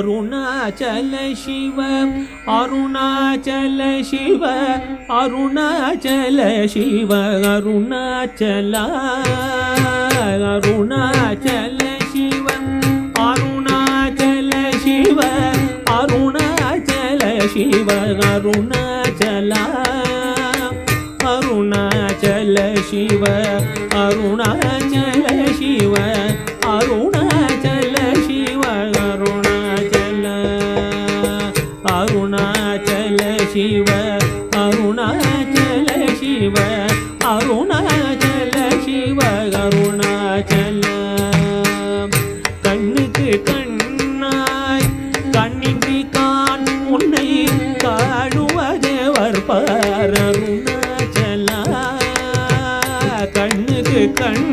अरुणाचल शिव अरुणाचल शिव अरुणाचल शिव अरुणाचल अरुणाचल शिव अरुणाचल शिव अरुणाचल शिव अरुणाचल अरुणाचल शिव अरुणाचल शिव अरुणाचल शिव अरुणाचल शिव अरुणाचल शिव अरुणाचल शिव अरुणाचल கண்ணுக்கு கண்ணாய் கண்ணின்றி காண் உன்னை காணுவதேவர் பார் அருணாச்சலா கண்ணுக்கு கண்